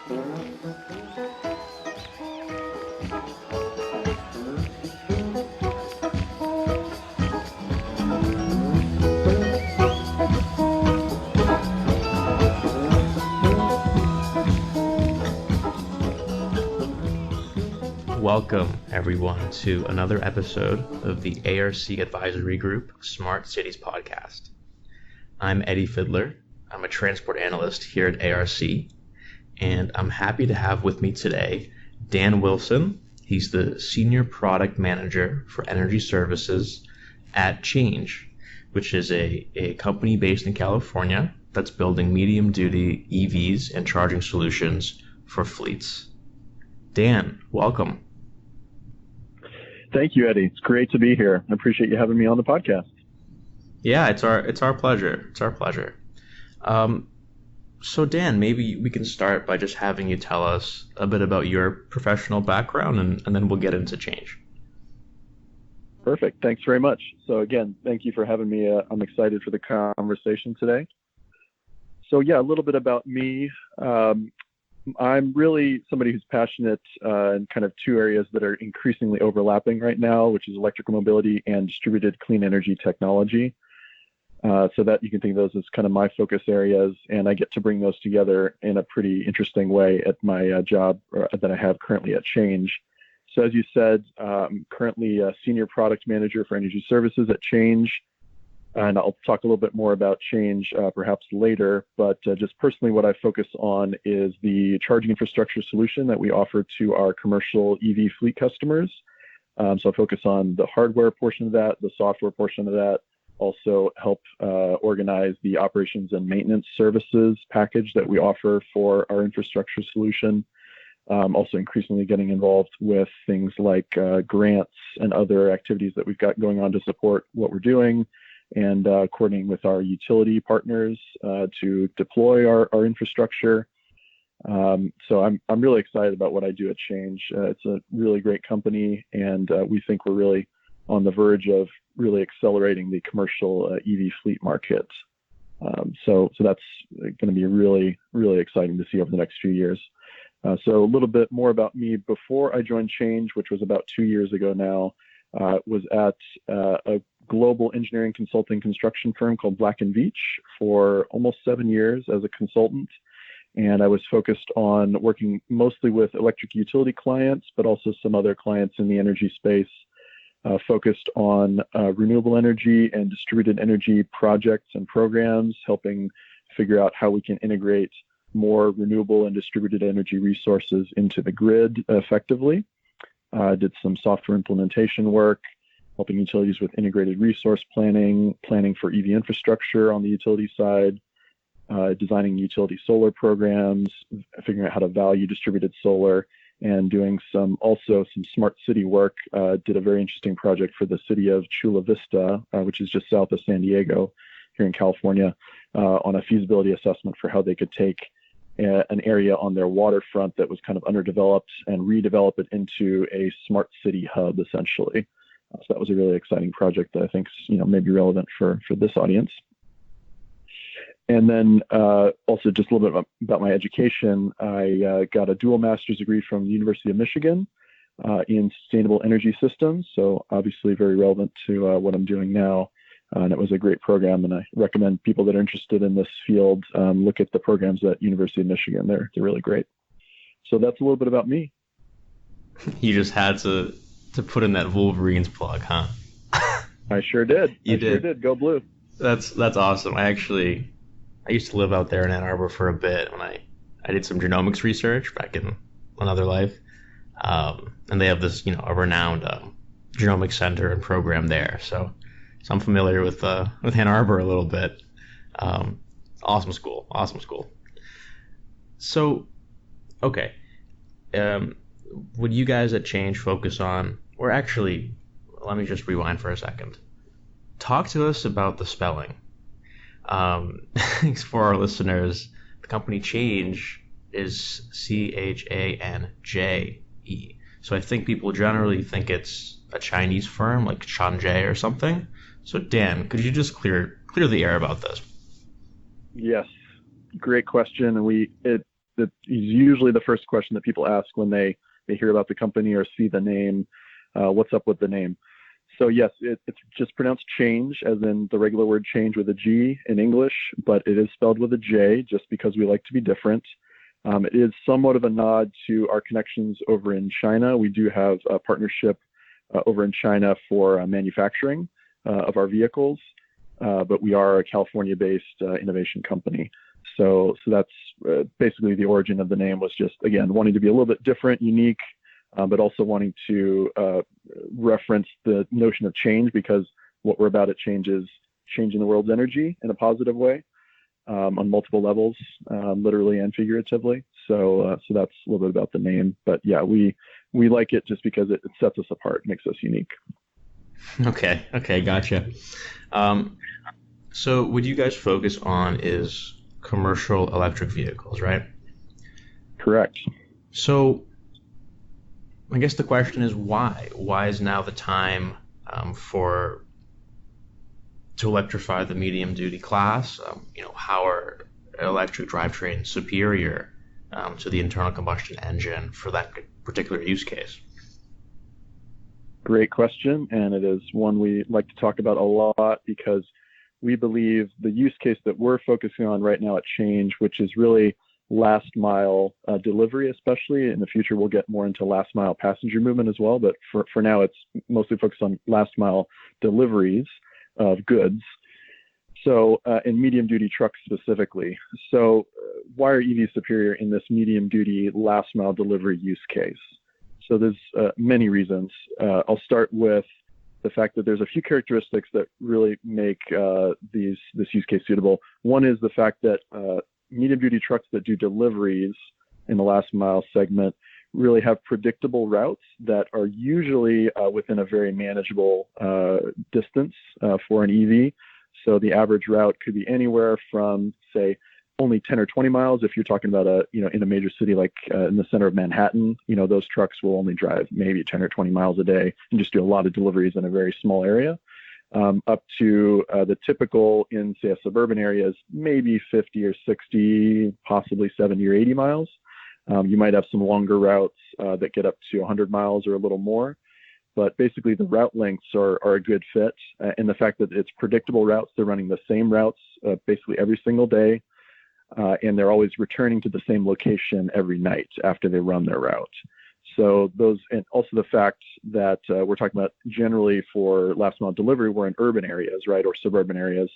Welcome, everyone, to another episode of the ARC Advisory Group Smart Cities Podcast. I'm Eddie Fidler. I'm a transport analyst here at ARC, and I'm happy to have with me today Dan Wilson. He's the Senior Product Manager for Energy Services at Chanje, which is a company based in California that's building medium-duty EVs and charging solutions for fleets. Dan, welcome. Thank you, Eddie. It's great to be here. I appreciate you having me on the podcast. Yeah, it's our pleasure. It's our pleasure. So Dan, maybe we can start by just having you tell us a bit about your professional background, and then we'll get into Chanje. Perfect. Thanks very much. So again, thank you for having me. I'm excited for the conversation today. So yeah, a little bit about me. I'm really somebody who's passionate in kind of two areas that are increasingly overlapping right now, which is electrical mobility and distributed clean energy technology. So that you can think of those as kind of my focus areas, and I get to bring those together in a pretty interesting way at my job that I have currently at Chanje. So as you said, I'm currently a Senior Product Manager for Energy Services at Chanje. And I'll talk a little bit more about Chanje perhaps later, but just personally what I focus on is the charging infrastructure solution that we offer to our commercial EV fleet customers. So I focus on the hardware portion of that, the software portion of that, also help organize the operations and maintenance services package that we offer for our infrastructure solution. Also increasingly getting involved with things like grants and other activities that we've got going on to support what we're doing, and coordinating with our utility partners to deploy our infrastructure. So I'm really excited about what I do at Chanje. It's a really great company, and we think we're really on the verge of really accelerating the commercial EV fleet market. So that's going to be really, really exciting to see over the next few years. So a little bit more about me. Before I joined Chanje, which was about 2 years ago now, was at a global engineering consulting construction firm called Black & Veatch for almost 7 years as a consultant. And I was focused on working mostly with electric utility clients, but also some other clients in the energy space, focused on renewable energy and distributed energy projects and programs, helping figure out how we can integrate more renewable and distributed energy resources into the grid effectively. Did some software implementation work, helping utilities with integrated resource planning for EV infrastructure on the utility side, designing utility solar programs, figuring out how to value distributed solar, and doing some smart city work. Did a very interesting project for the city of Chula Vista, which is just south of San Diego here in California, on a feasibility assessment for how they could take an area on their waterfront that was kind of underdeveloped and redevelop it into a smart city hub, essentially. So that was a really exciting project that I think may be relevant for this audience. And then also just a little bit about my education. I got a dual master's degree from the University of Michigan in sustainable energy systems. So obviously very relevant to what I'm doing now. And it was a great program, and I recommend people that are interested in this field look at the programs at University of Michigan. They're really great. So that's a little bit about me. You just had to put in that Wolverines plug, huh? I sure did. You did. Sure did. Go Blue. That's awesome. I used to live out there in Ann Arbor for a bit when I did some genomics research back in another life. And they have this, a renowned genomics center and program there. So I'm familiar with Ann Arbor a little bit. Awesome school. So, okay. Would you guys at Chanje focus on, or actually, let me just rewind for a second. Talk to us about the spelling. For our listeners, the company Chanje is Chanje. So I think people generally think it's a Chinese firm like Chanje or something. So Dan, could you just clear the air about this? Yes, great question. And is usually the first question that people ask when they hear about the company or see the name. What's up with the name? So yes, it's just pronounced change, as in the regular word change with a G in English, but it is spelled with a J just because we like to be different. It is somewhat of a nod to our connections over in China. We do have a partnership over in China for manufacturing of our vehicles, but we are a California-based innovation company. So that's basically the origin of the name, was just, again, wanting to be a little bit different, unique, but also wanting to reference the notion of change, because what we're about at Change is changing the world's energy in a positive way on multiple levels, literally and figuratively. So that's a little bit about the name. But yeah, we like it just because it sets us apart, makes us unique. Okay, gotcha. So what you guys focus on is commercial electric vehicles, right? Correct. So I guess the question is why? Why is now the time to electrify the medium duty class? How are electric drivetrains superior to the internal combustion engine for that particular use case? Great question, and it is one we like to talk about a lot, because we believe the use case that we're focusing on right now at Change, which is really last mile delivery, especially in the future, we'll get more into last mile passenger movement as well. But for now, it's mostly focused on last mile deliveries of goods. So in medium duty trucks specifically. So why are EVs superior in this medium duty last mile delivery use case? So there's many reasons. I'll start with the fact that there's a few characteristics that really make this use case suitable. One is the fact that medium-duty trucks that do deliveries in the last mile segment really have predictable routes that are usually within a very manageable distance for an EV. So the average route could be anywhere from, say, only 10 or 20 miles. If you're talking about in a major city like in the center of Manhattan, those trucks will only drive maybe 10 or 20 miles a day and just do a lot of deliveries in a very small area. Up to the typical in, say, a suburban area is maybe 50 or 60, possibly 70 or 80 miles. You might have some longer routes that get up to 100 miles or a little more. But basically, the route lengths are a good fit. And the fact that it's predictable routes, they're running the same routes basically every single day. And they're always returning to the same location every night after they run their route. So those, and also the fact that we're talking about generally for last mile delivery, we're in urban areas, right, or suburban areas.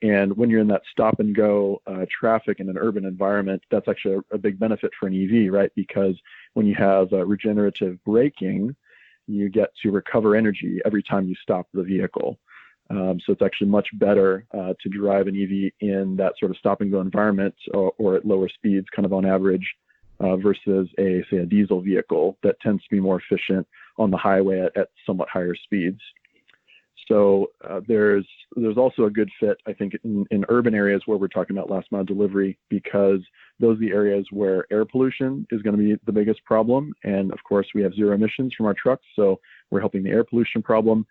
And when you're in that stop and go traffic in an urban environment, that's actually a big benefit for an EV, right? Because when you have regenerative braking, you get to recover energy every time you stop the vehicle. So it's actually much better to drive an EV in that sort of stop and go environment or at lower speeds, kind of on average, versus say a diesel vehicle that tends to be more efficient on the highway at somewhat higher speeds. So there's also a good fit, I think, in urban areas where we're talking about last mile delivery, because those are the areas where air pollution is going to be the biggest problem. And of course, we have zero emissions from our trucks, so we're helping the air pollution problem.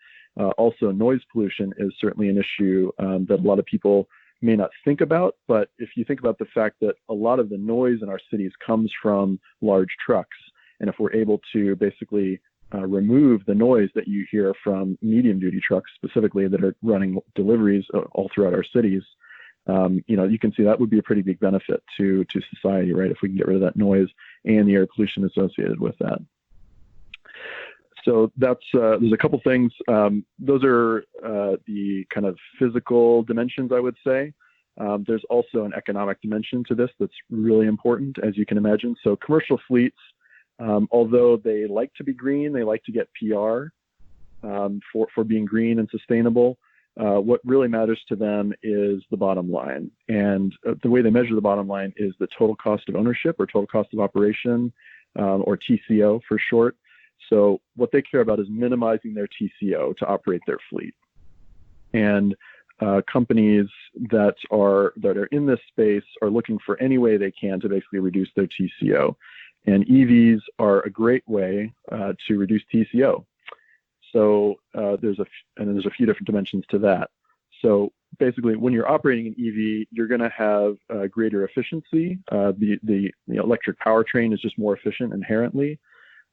Also, noise pollution is certainly an issue that a lot of people may not think about. But if you think about the fact that a lot of the noise in our cities comes from large trucks, and if we're able to basically remove the noise that you hear from medium duty trucks specifically that are running deliveries all throughout our cities, you can see that would be a pretty big benefit to society, right? If we can get rid of that noise and the air pollution associated with that. So that's there's a couple things. Those are the kind of physical dimensions, I would say. There's also an economic dimension to this that's really important, as you can imagine. So commercial fleets, although they like to be green, they like to get PR for being green and sustainable. What really matters to them is the bottom line. And the way they measure the bottom line is the total cost of ownership, or total cost of operation, or TCO for short. So what they care about is minimizing their TCO to operate their fleet. And companies that are in this space are looking for any way they can to basically reduce their TCO. And EVs are a great way to reduce TCO. So there's a few different dimensions to that. So basically, when you're operating an EV, you're going to have greater efficiency. The electric powertrain is just more efficient inherently.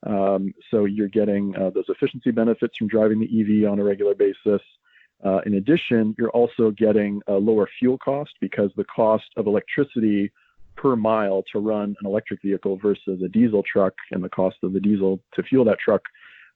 So you're getting those efficiency benefits from driving the EV on a regular basis. In addition, you're also getting a lower fuel cost because the cost of electricity per mile to run an electric vehicle versus a diesel truck, and the cost of the diesel to fuel that truck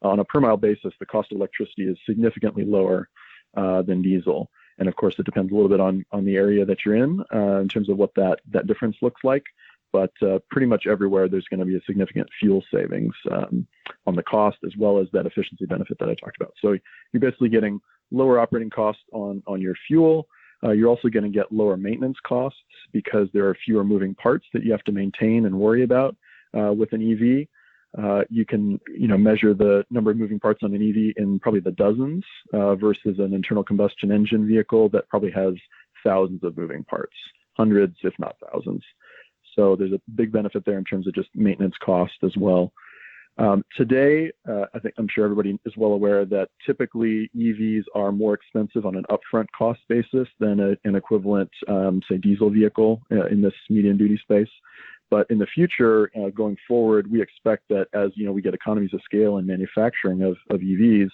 on a per mile basis, the cost of electricity is significantly lower than diesel. And of course, it depends a little bit on the area that you're in terms of what that difference looks like. But pretty much everywhere, there's going to be a significant fuel savings on the cost, as well as that efficiency benefit that I talked about. So you're basically getting lower operating costs on your fuel. You're also going to get lower maintenance costs because there are fewer moving parts that you have to maintain and worry about with an EV. You can measure the number of moving parts on an EV in probably the dozens versus an internal combustion engine vehicle that probably has thousands of moving parts, hundreds, if not thousands. So there's a big benefit there in terms of just maintenance cost as well. Today, I'm sure everybody is well aware that typically EVs are more expensive on an upfront cost basis than an equivalent, say, diesel vehicle in this medium duty space. But in the future, going forward, we expect that as we get economies of scale in manufacturing of EVs,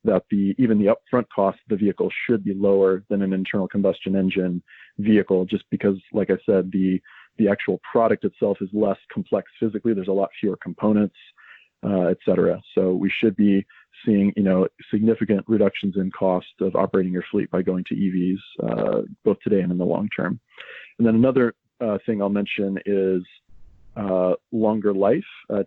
that even the upfront cost of the vehicle should be lower than an internal combustion engine vehicle, just because, like I said, the actual product itself is less complex physically. There's a lot fewer components, et cetera. So we should be seeing, significant reductions in cost of operating your fleet by going to EVs, both today and in the long term. And then another thing I'll mention is longer life.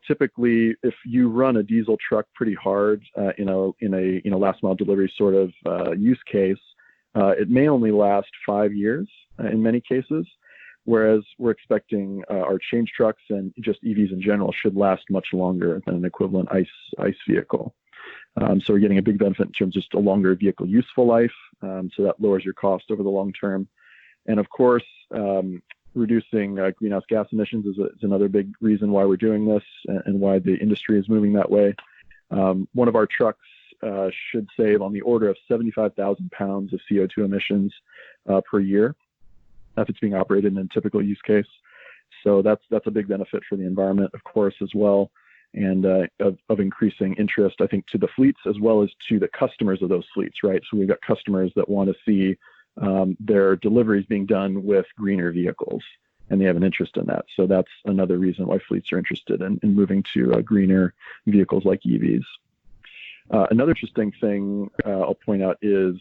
Typically, if you run a diesel truck pretty hard in a last mile delivery sort of use case, it may only last 5 years in many cases. Whereas we're expecting our change trucks and just EVs in general should last much longer than an equivalent ICE vehicle. So we're getting a big benefit in terms of just a longer vehicle useful life. So that lowers your cost over the long term. And of course, reducing greenhouse gas emissions is another big reason why we're doing this and why the industry is moving that way. One of our trucks should save on the order of 75,000 pounds of CO2 emissions per year if it's being operated in a typical use case. So that's a big benefit for the environment, of course, as well, and of increasing interest, I think, to the fleets as well as to the customers of those fleets, right? So we've got customers that want to see their deliveries being done with greener vehicles, and they have an interest in that. So that's another reason why fleets are interested in moving to greener vehicles like EVs. Another interesting thing I'll point out is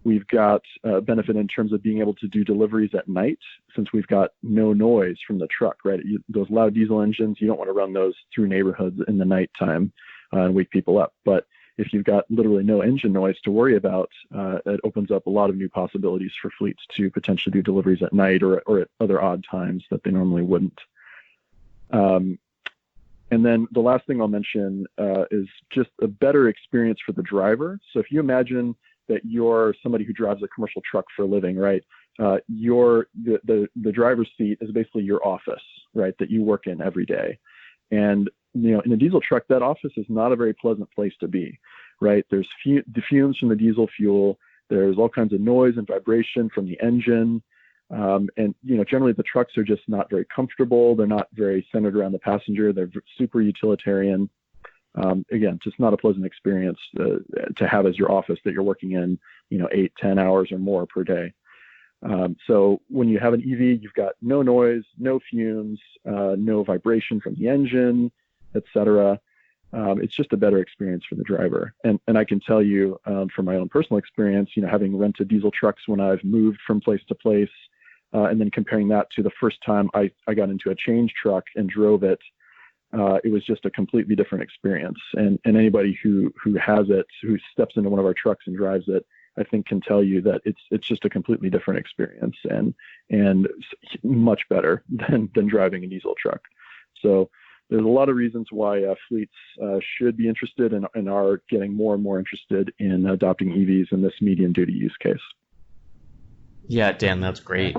we've got a benefit in terms of being able to do deliveries at night, since we've got no noise from the truck, right? Those loud diesel engines, you don't want to run those through neighborhoods in the nighttime and wake people up. But if you've got literally no engine noise to worry about, it opens up a lot of new possibilities for fleets to potentially do deliveries at night or at other odd times that they normally wouldn't. And then the last thing I'll mention is just a better experience for the driver. So if you imagine that you're somebody who drives a commercial truck for a living, right? The driver's seat is basically your office, right? That you work in every day. And, in a diesel truck, that office is not a very pleasant place to be, right? There's the fumes from the diesel fuel. There's all kinds of noise and vibration from the engine. And, generally the trucks are just not very comfortable. They're not very centered around the passenger. They're super utilitarian. Again, just not a pleasant experience to have as your office that you're working in, 8-10 hours or more per day. So when you have an EV, you've got no noise, no fumes, no vibration from the engine, et cetera. It's just a better experience for the driver. And I can tell you from my own personal experience, having rented diesel trucks when I've moved from place to place, and then comparing that to the first time I got into a change truck and drove it, it was just a completely different experience. And anybody who has it, who steps into one of our trucks and drives it, I think can tell you that it's just a completely different experience and much better than driving a diesel truck. So there's a lot of reasons why fleets should be interested and are getting more and more interested in adopting EVs in this medium duty use case. Yeah, Dan, that's great.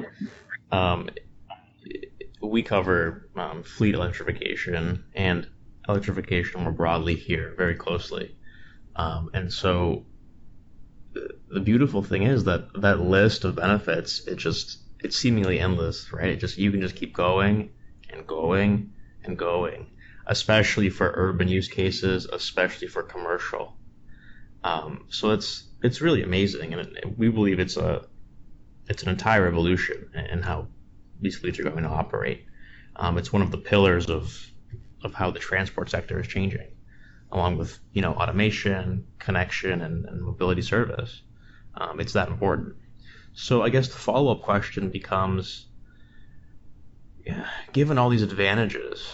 We cover fleet electrification and electrification more broadly here very closely. And so the beautiful thing is that that list of benefits, it's seemingly endless, right? You can just keep going and going and going, especially for urban use cases, especially for commercial. So it's really amazing, and we believe it's an entire revolution in how these fleets are going to operate. It's one of the pillars of how the transport sector is changing, along with automation, connection, and mobility service. It's that important. So I guess the follow-up question becomes, given all these advantages,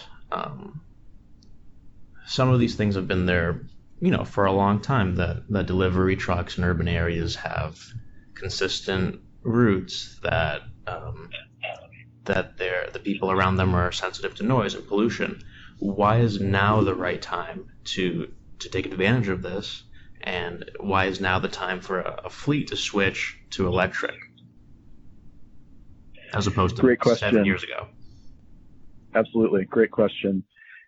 some of these things have been there, for a long time. That delivery trucks in urban areas have consistent routes, that the people around them are sensitive to noise and pollution. Why is now the right time to take advantage of this, and why is now the time for a fleet to switch to electric as opposed to 7 years ago? Absolutely, great question.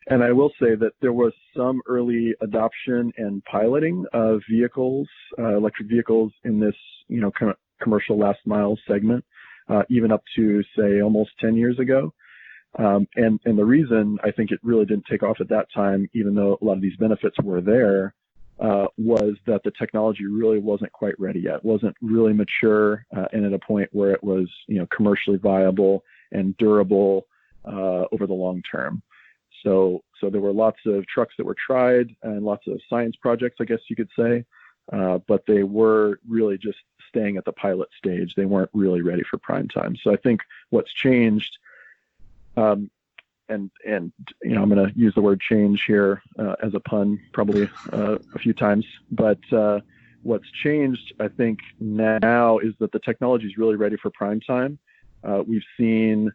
And I will say that there was some early adoption and piloting of vehicles, electric vehicles, in this commercial last mile segment, even up to, say, almost 10 years ago. And the reason I think it really didn't take off at that time, even though a lot of these benefits were there, was that the technology really wasn't quite ready yet, wasn't really mature, and at a point where it was, commercially viable and durable over the long term. So there were lots of trucks that were tried and lots of science projects, I guess you could say, but they were really just staying at the pilot stage. They weren't really ready for prime time. So I think what's changed, and I'm going to use the word change here as a pun probably a few times, but what's changed, I think, now is that the technology is really ready for prime time. We've seen,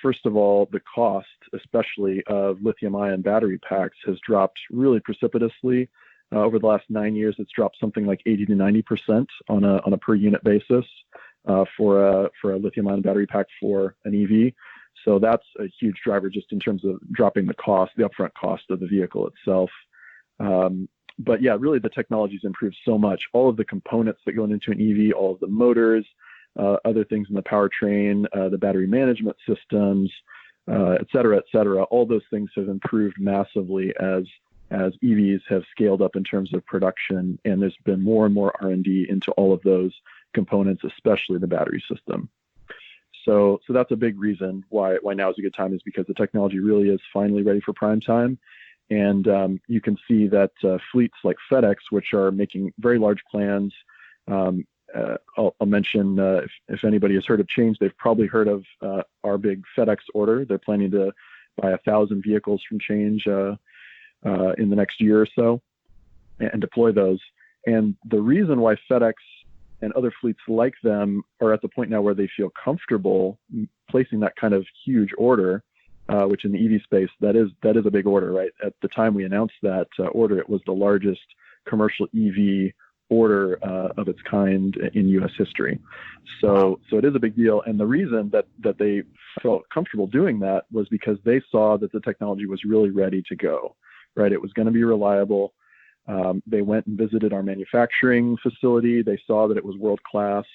first of all, the cost, especially of lithium-ion battery packs, has dropped really precipitously. Over the last 9 years, it's dropped something like 80 to 90% on a per unit basis for a lithium-ion battery pack for an EV. So that's a huge driver just in terms of dropping the cost, the upfront cost of the vehicle itself. But yeah, really the technology's improved so much. All of the components that go into an EV, all of the motors, other things in the powertrain, the battery management systems, et cetera, all those things have improved massively as EVs have scaled up in terms of production, and there's been more and more R&D into all of those components, especially the battery system. So that's a big reason why now is a good time, is because the technology really is finally ready for prime time. And you can see that fleets like FedEx, which are making very large plans, I'll mention, if anybody has heard of Chanje, they've probably heard of our big FedEx order. They're planning to buy 1,000 vehicles from Chanje in the next year or so and deploy those. And the reason why FedEx and other fleets like them are at the point now where they feel comfortable placing that kind of huge order, which in the EV space, that is a big order, right? At the time we announced that order, it was the largest commercial EV order of its kind in U.S. history. So it is a big deal. And the reason that they felt comfortable doing that was because they saw that the technology was really ready to go, right? It was going to be reliable. They went and visited our manufacturing facility. They saw that it was world-class.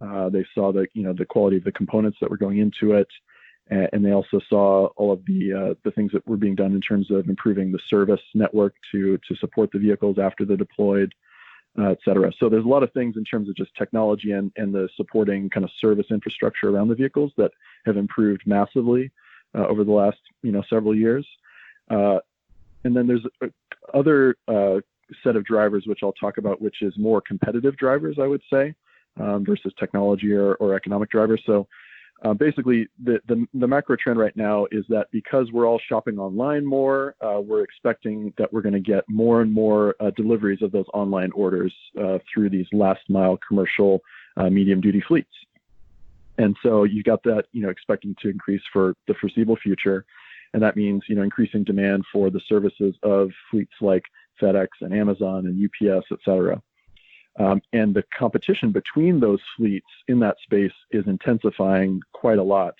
They saw the quality of the components that were going into it. And they also saw all of the things that were being done in terms of improving the service network to support the vehicles after they're deployed, et cetera. So there's a lot of things in terms of just technology and the supporting kind of service infrastructure around the vehicles that have improved massively over the last several years. And then there's other set of drivers which I'll talk about, which is more competitive drivers, I would say, versus technology or economic drivers. So basically, the macro trend right now is that because we're all shopping online more, we're expecting that we're going to get more and more deliveries of those online orders through these last mile commercial medium duty fleets. And so you got that, expecting to increase for the foreseeable future. And that means, increasing demand for the services of fleets like FedEx and Amazon and UPS, et cetera. And the competition between those fleets in that space is intensifying quite a lot.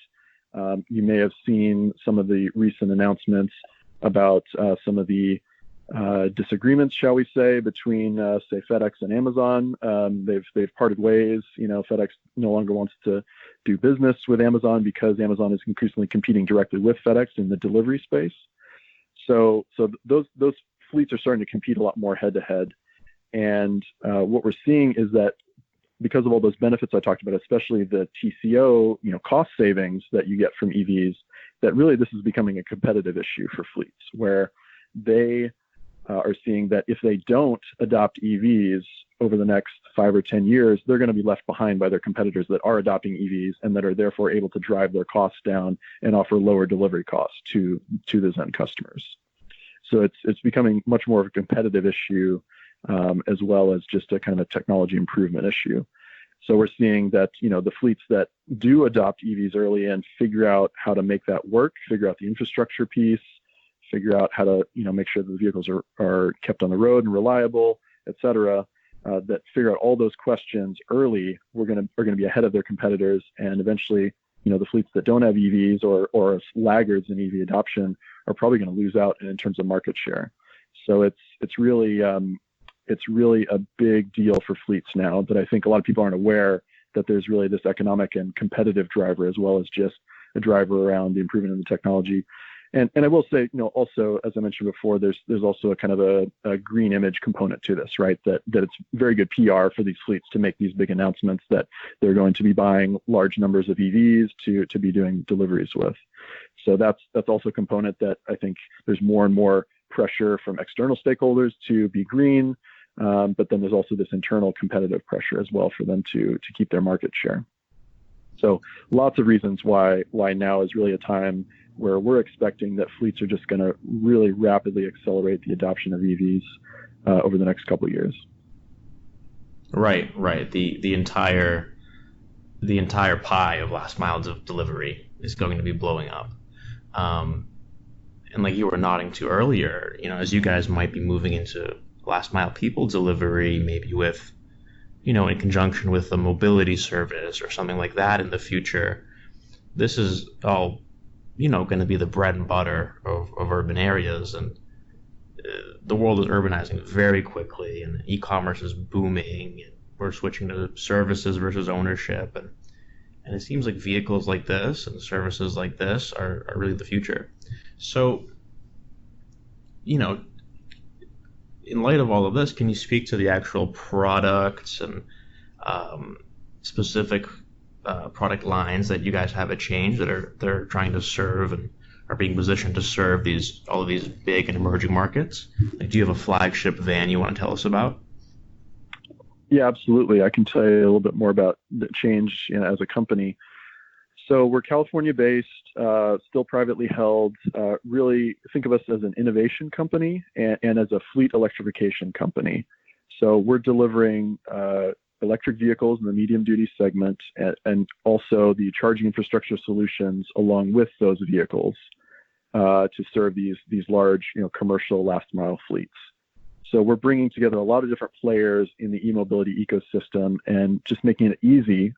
You may have seen some of the recent announcements about some of the disagreements, shall we say, between say FedEx and Amazon. They've parted ways. FedEx no longer wants to do business with Amazon because Amazon is increasingly competing directly with FedEx in the delivery space. So those fleets are starting to compete a lot more head to head. And what we're seeing is that because of all those benefits I talked about, especially the TCO, cost savings that you get from EVs, that really this is becoming a competitive issue for fleets, where they are seeing that if they don't adopt EVs over the next 5 or 10 years, they're going to be left behind by their competitors that are adopting EVs and that are therefore able to drive their costs down and offer lower delivery costs to those end customers. So it's becoming much more of a competitive issue, as well as just a kind of technology improvement issue. So we're seeing that, the fleets that do adopt EVs early and figure out how to make that work, figure out the infrastructure piece, figure out how to, make sure that the vehicles are kept on the road and reliable, et cetera, that figure out all those questions early, are going to be ahead of their competitors. And eventually, the fleets that don't have EVs or laggards in EV adoption are probably going to lose out in terms of market share. So it's really a big deal for fleets now, but I think a lot of people aren't aware that there's really this economic and competitive driver as well as just a driver around the improvement in the technology. And I will say, also, as I mentioned before, there's also a kind of a green image component to this, right? That it's very good PR for these fleets to make these big announcements that they're going to be buying large numbers of EVs to be doing deliveries with. So that's also a component that I think there's more and more pressure from external stakeholders to be green. But then there's also this internal competitive pressure as well for them to keep their market share. So lots of reasons why now is really a time where we're expecting that fleets are just going to really rapidly accelerate the adoption of EVs over the next couple of years. Right. The entire pie of last mile delivery is going to be blowing up. And like you were nodding to earlier, as you guys might be moving into last mile people delivery, maybe with, in conjunction with a mobility service or something like that in the future, this is all, going to be the bread and butter of urban areas. And the world is urbanizing very quickly, and e-commerce is booming, and we're switching to services versus ownership. And it seems like vehicles like this and services like this are really the future. So, in light of all of this, can you speak to the actual products and specific product lines that you guys have at Chanje that are trying to serve and are being positioned to serve all of these big and emerging markets? Like, do you have a flagship van you want to tell us about? Yeah, absolutely. I can tell you a little bit more about the Chanje as a company. So we're California-based, still privately held. Really think of us as an innovation company and as a fleet electrification company. So we're delivering electric vehicles in the medium-duty segment and also the charging infrastructure solutions along with those vehicles to serve these large, commercial last-mile fleets. So we're bringing together a lot of different players in the e-mobility ecosystem and just making it easy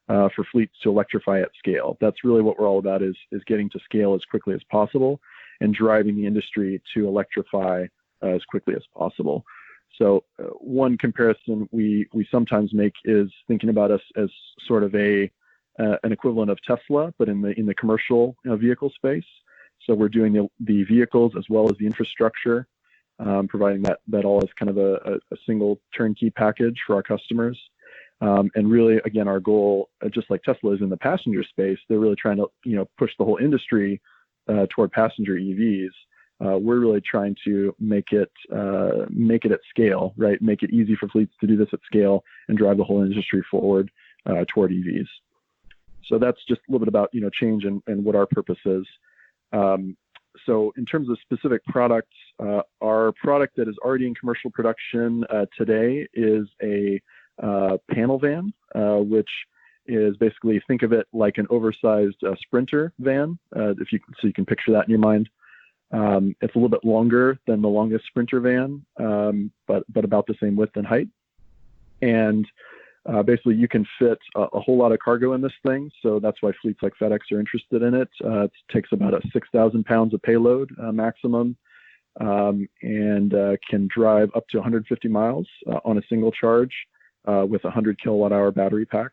for fleets to electrify at scale. That's really what we're all about, is getting to scale as quickly as possible and driving the industry to electrify as quickly as possible. So one comparison we sometimes make is thinking about us as sort of an equivalent of Tesla, but in the commercial vehicle space. So we're doing the vehicles as well as the infrastructure, providing that all as kind of a single turnkey package for our customers. And really, again, our goal, just like Tesla is in the passenger space, they're really trying to push the whole industry toward passenger EVs. We're really trying to make it at scale, right? Make it easy for fleets to do this at scale and drive the whole industry forward toward EVs. So that's just a little bit about Chanje and what our purpose is. So in terms of specific products, our product that is already in commercial production today is a panel van, which is basically, think of it like an oversized Sprinter van, so you can picture that in your mind. It's a little bit longer than the longest Sprinter van, but about the same width and height. And basically, you can fit a whole lot of cargo in this thing, so that's why fleets like FedEx are interested in it. It takes about 6,000 pounds of payload maximum. and can drive up to 150 miles on a single charge with a 100 kilowatt hour battery pack.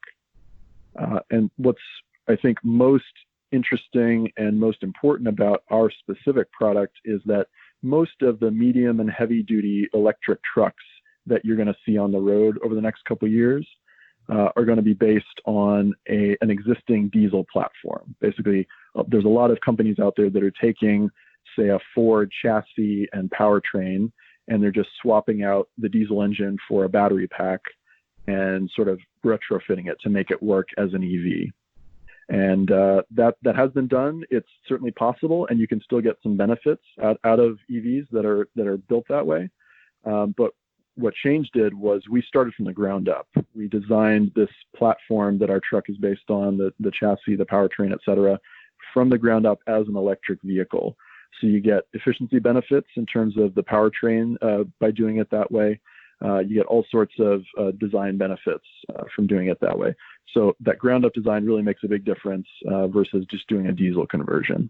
And what's, I think, most interesting and most important about our specific product is that most of the medium and heavy duty electric trucks that you're going to see on the road over the next couple of years are going to be based on an existing diesel platform. Basically, there's a lot of companies out there that are taking, say, a Ford chassis and powertrain, and they're just swapping out the diesel engine for a battery pack and sort of retrofitting it to make it work as an EV. And that has been done. It's certainly possible, and you can still get some benefits out of EVs that are built that way. But what Chanje did was we started from the ground up. We designed this platform that our truck is based on, the chassis, the powertrain, et cetera, from the ground up as an electric vehicle. So you get efficiency benefits in terms of the powertrain by doing it that way. You get all sorts of design benefits from doing it that way. So that ground up design really makes a big difference versus just doing a diesel conversion.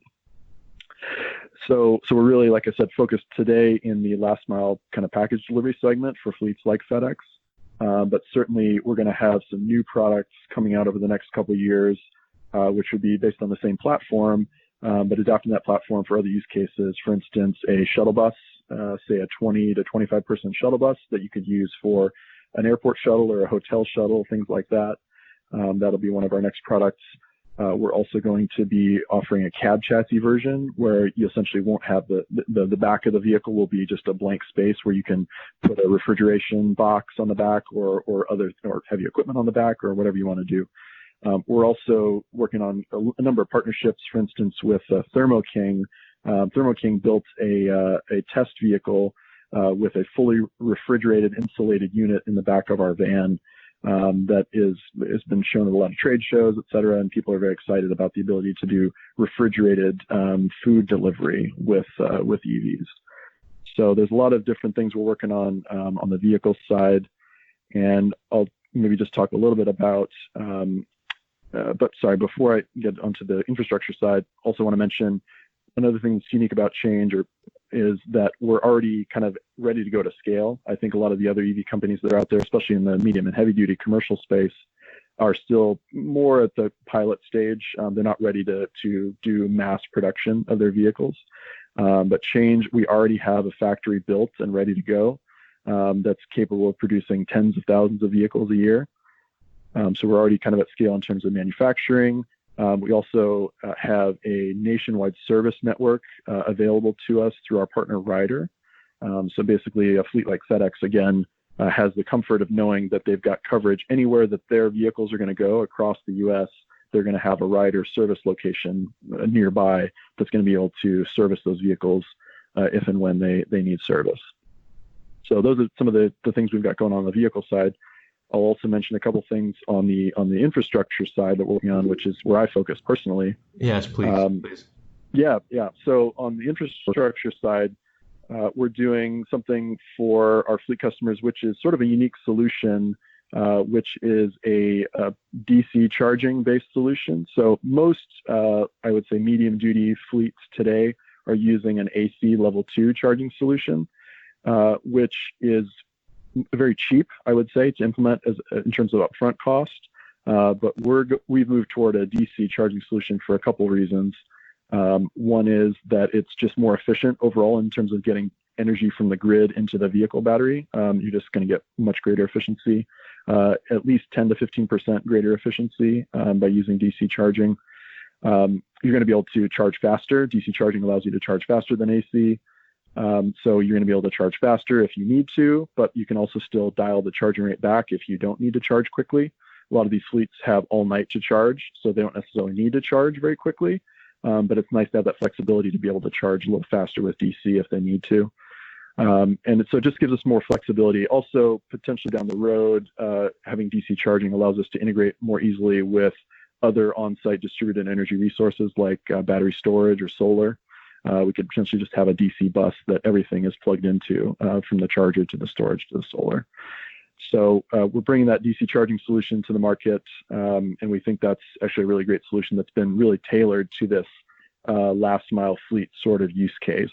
So we're really, like I said, focused today in the last mile kind of package delivery segment for fleets like FedEx. But certainly we're going to have some new products coming out over the next couple of years, which would be based on the same platform, but adapting that platform for other use cases. For instance, a shuttle bus, say a 20 to 25 person shuttle bus that you could use for an airport shuttle or a hotel shuttle, things like that. That'll be one of our next products. We're also going to be offering a cab chassis version where you essentially won't have the back of the vehicle will be just a blank space where you can put a refrigeration box on the back or heavy equipment on the back or whatever you want to do. We're also working on a number of partnerships, for instance, with Thermo King. Thermo King built a test vehicle with a fully refrigerated, insulated unit in the back of our van that has been shown at a lot of trade shows, et cetera, and people are very excited about the ability to do refrigerated food delivery with EVs. So there's a lot of different things we're working on the vehicle side, and I'll maybe just talk a little bit about before I get onto the infrastructure side, also want to mention another thing that's unique about Chanje is that we're already kind of ready to go to scale. I think a lot of the other EV companies that are out there, especially in the medium and heavy duty commercial space, are still more at the pilot stage. They're not ready to do mass production of their vehicles. But Chanje, we already have a factory built and ready to go that's capable of producing tens of thousands of vehicles a year. So we're already kind of at scale in terms of manufacturing. We also have a nationwide service network available to us through our partner Ryder. So basically a fleet like FedEx, again, has the comfort of knowing that they've got coverage anywhere that their vehicles are going to go across the U.S. They're going to have a Ryder service location nearby that's going to be able to service those vehicles if and when they need service. So those are some of the things we've got going on the vehicle side. I'll also mention a couple things on the infrastructure side that we're working on, which is where I focus personally. Yes, please. Yeah. So on the infrastructure side, we're doing something for our fleet customers, which is sort of a unique solution, which is a DC charging based solution. So most, I would say, medium duty fleets today are using an AC level 2 charging solution, which is very cheap, I would say, to implement in terms of upfront cost. But we've moved toward a DC charging solution for a couple of reasons. One is that it's just more efficient overall in terms of getting energy from the grid into the vehicle battery. You're just going to get much greater efficiency, at least 10 to 15% greater efficiency by using DC charging. You're going to be able to charge faster. DC charging allows you to charge faster than AC. So you're going to be able to charge faster if you need to, but you can also still dial the charging rate back if you don't need to charge quickly. A lot of these fleets have all night to charge, so they don't necessarily need to charge very quickly. But it's nice to have that flexibility to be able to charge a little faster with DC if they need to. And so it just gives us more flexibility. Also, potentially down the road, having DC charging allows us to integrate more easily with other on-site distributed energy resources like battery storage or solar. We could potentially just have a DC bus that everything is plugged into, from the charger to the storage to the solar. So we're bringing that DC charging solution to the market, and we think that's actually a really great solution that's been really tailored to this last mile fleet sort of use case.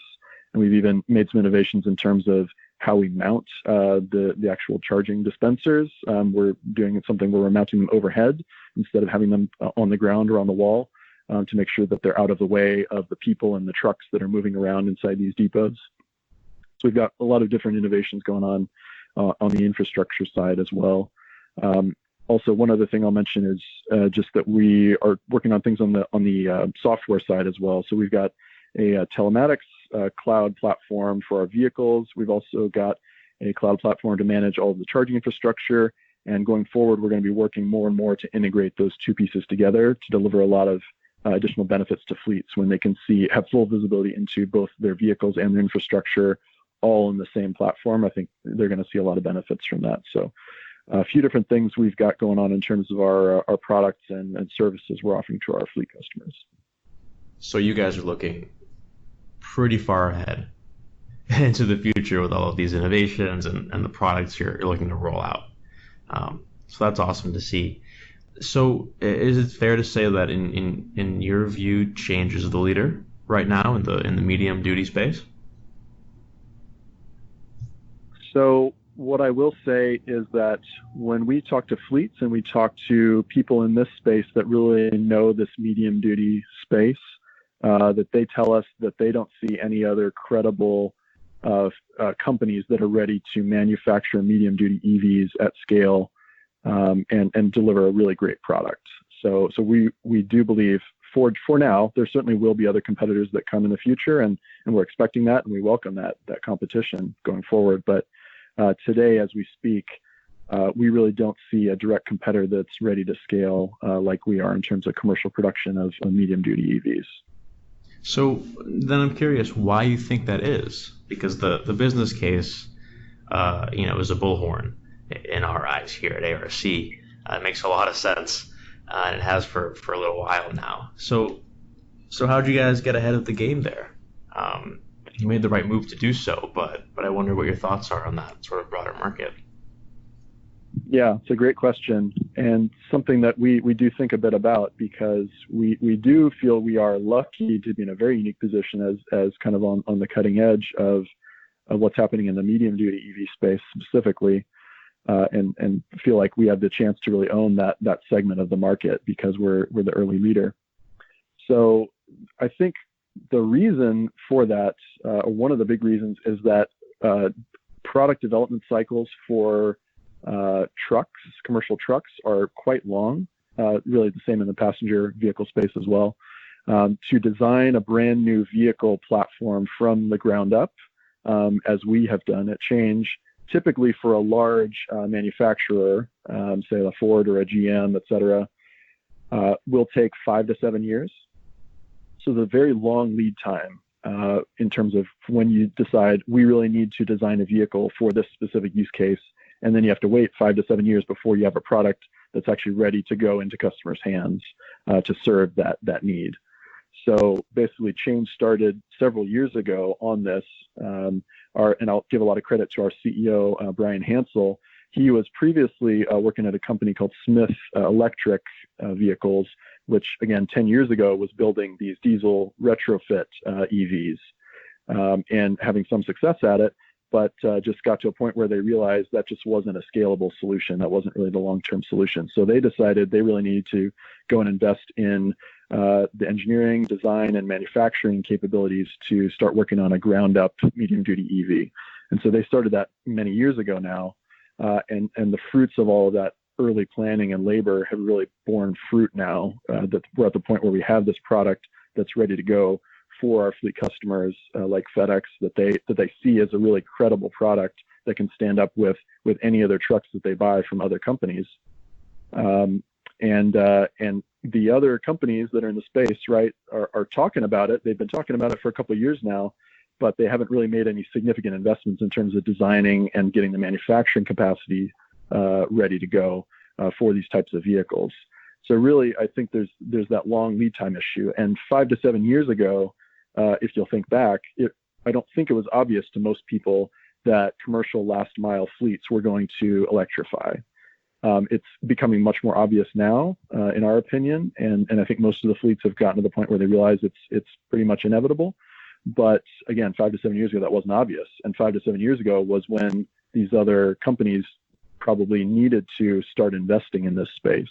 and we've even made some innovations in terms of how we mount the actual charging dispensers. We're doing something where we're mounting them overhead instead of having them on the ground or on the wall, to make sure that they're out of the way of the people and the trucks that are moving around inside these depots. So we've got a lot of different innovations going on the infrastructure side as well. Also, one other thing I'll mention is just that we are working on things on the software side as well. So we've got a telematics cloud platform for our vehicles. We've also got a cloud platform to manage all of the charging infrastructure. And going forward, we're going to be working more and more to integrate those two pieces together to deliver a lot of additional benefits to fleets when they can have full visibility into both their vehicles and their infrastructure all in the same platform. I think they're going to see a lot of benefits from that. So a few different things we've got going on in terms of our products and services we're offering to our fleet customers. So you guys are looking pretty far ahead into the future with all of these innovations and the products you're looking to roll out. So that's awesome to see. So is it fair to say that in your view, Chanje is the leader right now in the medium duty space? So what I will say is that when we talk to fleets and we talk to people in this space that really know this medium duty space, that they tell us that they don't see any other credible companies that are ready to manufacture medium duty EVs at scale and deliver a really great product. So we do believe for now, there certainly will be other competitors that come in the future, and we're expecting that, and we welcome that competition going forward. But today, as we speak, we really don't see a direct competitor that's ready to scale like we are in terms of commercial production of medium duty EVs. So then I'm curious why you think that is, because the business case, is a bullhorn in our eyes here at ARC. It makes a lot of sense, and it has for a little while now. So how'd you guys get ahead of the game there? You made the right move to do so, but I wonder what your thoughts are on that sort of broader market. Yeah, it's a great question, and something that we do think a bit about, because we do feel we are lucky to be in a very unique position as kind of on the cutting edge of what's happening in the medium duty EV space specifically, and feel like we have the chance to really own that segment of the market because we're the early leader. So I think the reason for that, or one of the big reasons, is that product development cycles for commercial trucks are quite long, really the same in the passenger vehicle space as well. To design a brand new vehicle platform from the ground up, as we have done at Chanje, typically for a large manufacturer, say a Ford or a GM, et cetera, will take 5 to 7 years. So the very long lead time in terms of when you decide we really need to design a vehicle for this specific use case, and then you have to wait 5 to 7 years before you have a product that's actually ready to go into customers' hands to serve that need. So basically, Chanje started several years ago on this, and I'll give a lot of credit to our CEO, Brian Hansel. He was previously working at a company called Smith Electric Vehicles, which, again, 10 years ago was building these diesel retrofit EVs and having some success at it, but just got to a point where they realized that just wasn't a scalable solution. That wasn't really the long-term solution. So they decided they really needed to go and invest in the engineering, design, and manufacturing capabilities to start working on a ground-up medium-duty EV. And so they started that many years ago now, and the fruits of all of that early planning and labor have really borne fruit now, that we're at the point where we have this product that's ready to go for our fleet customers like FedEx, that they see as a really credible product that can stand up with any other trucks that they buy from other companies. And the other companies that are in the space, right, are talking about it. They've been talking about it for a couple of years now, but they haven't really made any significant investments in terms of designing and getting the manufacturing capacity ready to go for these types of vehicles. So really, I think there's that long lead time issue. And 5 to 7 years ago, if you'll think back, I don't think it was obvious to most people that commercial last mile fleets were going to electrify. It's becoming much more obvious now, in our opinion, and I think most of the fleets have gotten to the point where they realize it's pretty much inevitable. But again, 5 to 7 years ago, that wasn't obvious. And 5 to 7 years ago was when these other companies probably needed to start investing in this space.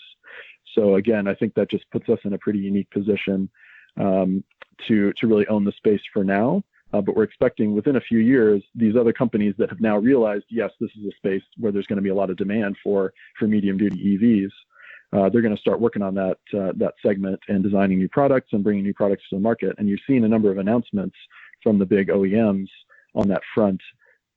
So again, I think that just puts us in a pretty unique position to really own the space for now. But we're expecting within a few years, these other companies that have now realized, yes, this is a space where there's going to be a lot of demand for medium-duty EVs. They're going to start working on that segment and designing new products and bringing new products to the market. And you've seen a number of announcements from the big OEMs on that front.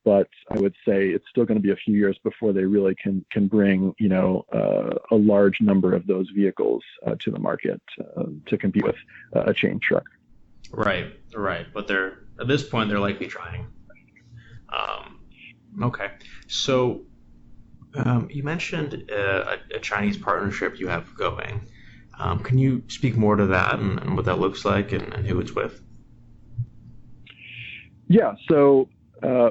But I would say it's still going to be a few years before they really can bring a large number of those vehicles to the market to compete with a chain truck. Right. But at this point they're likely trying. Okay. So you mentioned a Chinese partnership you have going. Can you speak more to that and what that looks like and who it's with? Yeah. So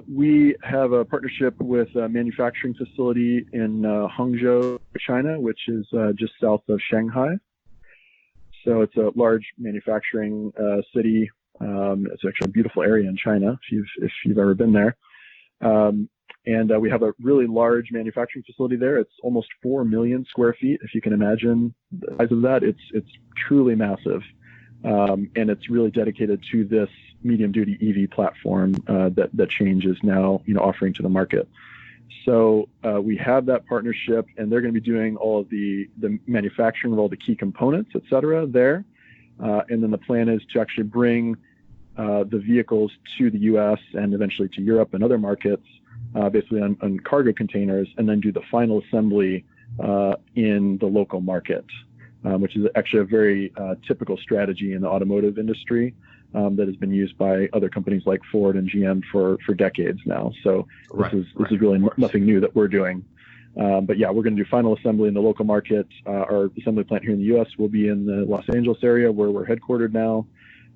we have a partnership with a manufacturing facility in Hangzhou, China, which is just south of Shanghai. So it's a large manufacturing city. It's actually a beautiful area in China if you've ever been there. And we have a really large manufacturing facility there. It's almost 4 million square feet. If you can imagine the size of that, it's truly massive. And it's really dedicated to this medium-duty EV platform that Chanje is now offering to the market. So we have that partnership, and they're going to be doing all of the manufacturing of all the key components, et cetera, there. And then the plan is to actually bring the vehicles to the U.S. and eventually to Europe and other markets, basically on cargo containers, and then do the final assembly in the local market, which is actually a very typical strategy in the automotive industry that has been used by other companies like Ford and GM for decades now. So this is really nothing new that we're doing. But yeah, we're going to do final assembly in the local market. Our assembly plant here in the U.S. will be in the Los Angeles area where we're headquartered now.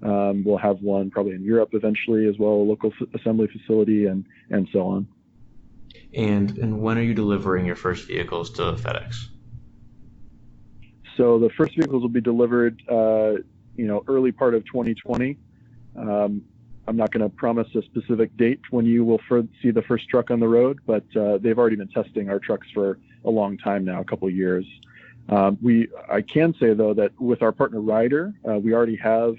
We'll have one probably in Europe eventually as well, a local assembly facility and so on. And when are you delivering your first vehicles to FedEx? So the first vehicles will be delivered, early part of 2020. I'm not going to promise a specific date when you will see the first truck on the road, but they've already been testing our trucks for a long time now, a couple of years. I can say, though, that with our partner Ryder, we already have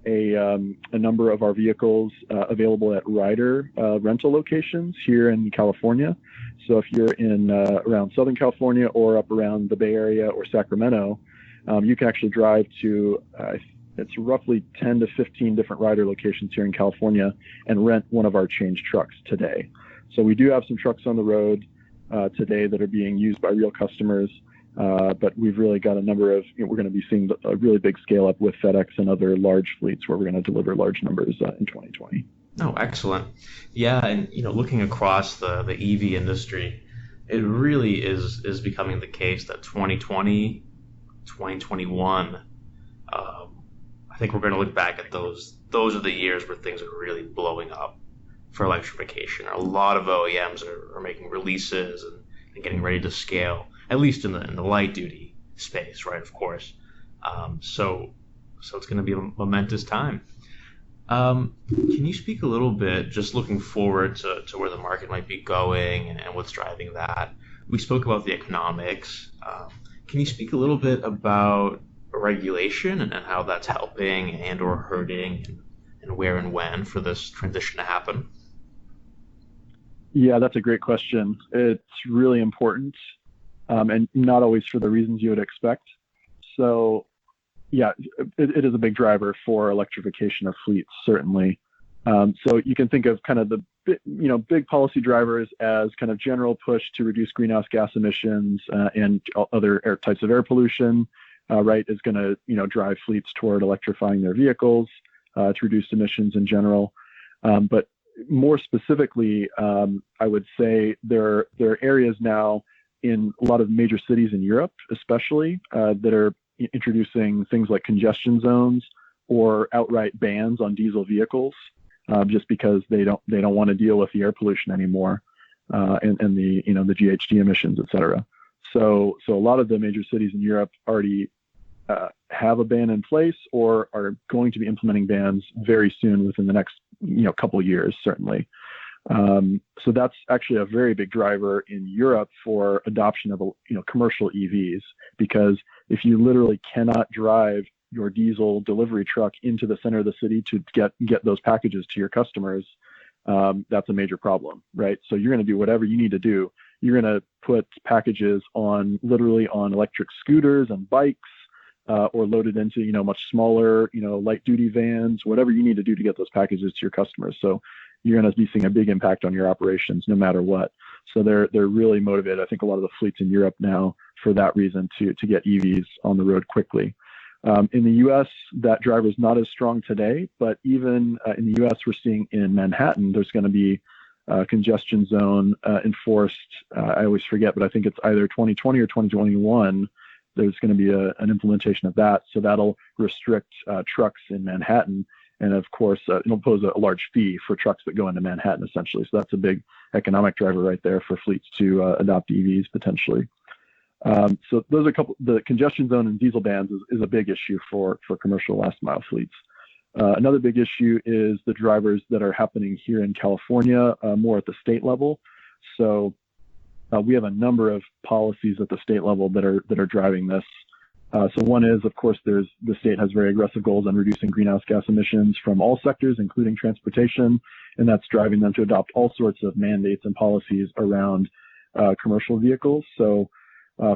a number of our vehicles available at Ryder rental locations here in California. So if you're in around Southern California or up around the Bay Area or Sacramento, you can actually drive to it's roughly 10 to 15 different Ryder locations here in California and rent one of our Chanje trucks today. So we do have some trucks on the road today that are being used by real customers, but we've really got a number of, we're going to be seeing a really big scale up with FedEx and other large fleets where we're going to deliver large numbers in 2020. Oh, excellent. Yeah, and looking across the EV industry, it really is becoming the case that 2020, 2021, I think we're going to look back at those are the years where things are really blowing up for electrification. A lot of OEMs are making releases and getting ready to scale, at least in the light duty space, right? Of course. So it's going to be a momentous time. Can you speak a little bit, just looking forward to where the market might be going and what's driving that? We spoke about the economics. Can you speak a little bit about regulation and how that's helping and or hurting and where and when for this transition to happen? Yeah, that's a great question. It's really important and not always for the reasons you would expect. So yeah, it is a big driver for electrification of fleets, certainly. So you can think of kind of the big policy drivers as kind of general push to reduce greenhouse gas emissions and other types of air pollution, right, is going to drive fleets toward electrifying their vehicles to reduce emissions in general. But more specifically, I would say there are areas now in a lot of major cities in Europe, especially, that are introducing things like congestion zones or outright bans on diesel vehicles, just because they don't want to deal with the air pollution anymore and the GHG emissions, et cetera. So a lot of the major cities in Europe already have a ban in place or are going to be implementing bans very soon within the next couple of years, certainly. So that's actually a very big driver in Europe for adoption of commercial EVs, because if you literally cannot drive your diesel delivery truck into the center of the city to get those packages to your customers, that's a major problem, right? So you're going to do whatever you need to do. You're going to put packages literally on electric scooters and bikes, or loaded into much smaller light duty vans, whatever you need to do to get those packages to your customers. So you're going to be seeing a big impact on your operations no matter what. So they're really motivated, I think, a lot of the fleets in Europe now for that reason to get EVs on the road quickly. In the U.S., that driver is not as strong today, but even in the U.S., we're seeing in Manhattan, there's going to be a congestion zone enforced. I always forget, but I think it's either 2020 or 2021. There's going to be an implementation of that. So that'll restrict trucks in Manhattan. And of course, it'll pose a large fee for trucks that go into Manhattan, essentially. So that's a big economic driver right there for fleets to adopt EVs potentially. So those are the congestion zone and diesel bans is a big issue for commercial last mile fleets. Another big issue is the drivers that are happening here in California, more at the state level. So we have a number of policies at the state level that are driving this. So one is, of course, the state has very aggressive goals on reducing greenhouse gas emissions from all sectors, including transportation, and that's driving them to adopt all sorts of mandates and policies around commercial vehicles. So,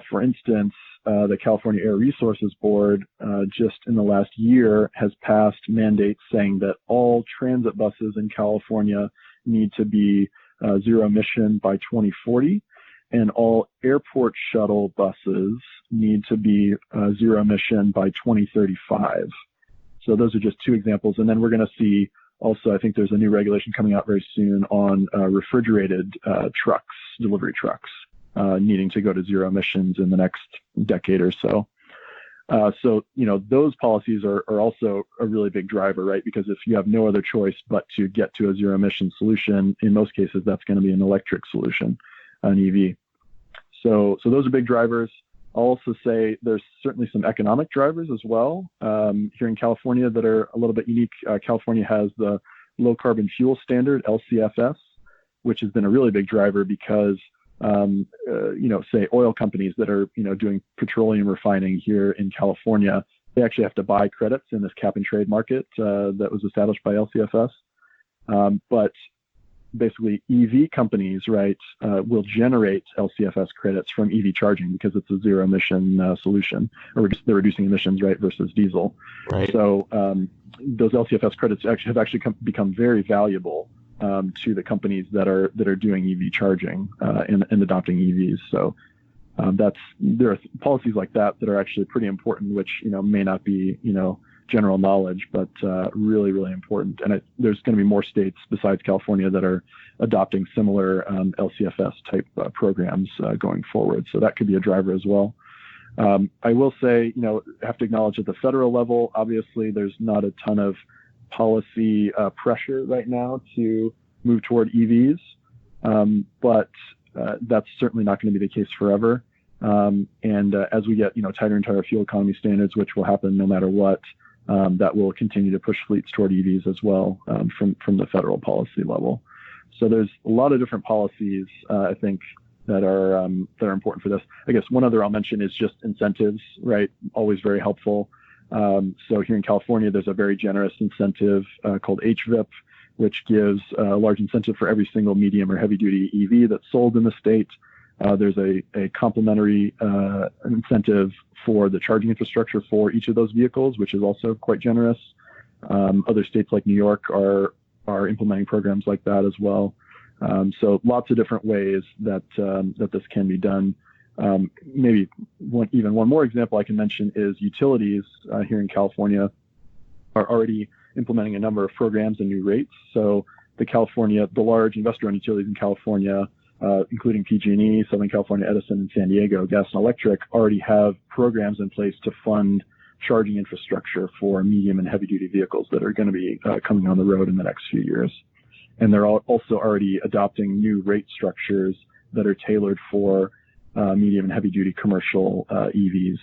for instance, the California Air Resources Board just in the last year has passed mandates saying that all transit buses in California need to be zero emission by 2040. And all airport shuttle buses need to be zero emission by 2035. So those are just two examples. And then we're going to see also, I think there's a new regulation coming out very soon on refrigerated trucks, delivery trucks, needing to go to zero emissions in the next decade or so. So, those policies are also a really big driver, right? Because if you have no other choice but to get to a zero emission solution, in most cases, that's going to be an electric solution, an EV. So those are big drivers. I'll also say there's certainly some economic drivers as well here in California that are a little bit unique. California has the low carbon fuel standard, LCFS, which has been a really big driver because, say oil companies that are, doing petroleum refining here in California, they actually have to buy credits in this cap and trade market that was established by LCFS. But basically EV companies, right, will generate LCFS credits from EV charging because it's a zero emission solution, or they're reducing emissions, right, versus diesel. Right. So those LCFS credits have actually become very valuable to the companies that are doing EV charging and adopting EVs. So there are policies like that are actually pretty important, which may not be general knowledge, but really, really important. And there's going to be more states besides California that are adopting similar LCFS type programs going forward. So that could be a driver as well. I will say, have to acknowledge at the federal level, obviously there's not a ton of policy pressure right now to move toward EVs, but that's certainly not going to be the case forever. And as we get tighter and tighter fuel economy standards, which will happen no matter what, that will continue to push fleets toward EVs as well from the federal policy level. So there's a lot of different policies, I think, that are important for this. I guess one other I'll mention is just incentives, right? Always very helpful. So here in California, there's a very generous incentive called HVIP, which gives a large incentive for every single medium or heavy duty EV that's sold in the state. There's a complementary incentive for the charging infrastructure for each of those vehicles, which is also quite generous. Other states like New York are implementing programs like that as well. So lots of different ways that this can be done. Maybe one more example I can mention is utilities here in California are already implementing a number of programs and new rates. So the large investor-owned utilities in California, including PG&E, Southern California Edison, and San Diego Gas and Electric, already have programs in place to fund charging infrastructure for medium and heavy-duty vehicles that are going to be coming on the road in the next few years. And they're also already adopting new rate structures that are tailored for medium and heavy duty commercial EVs,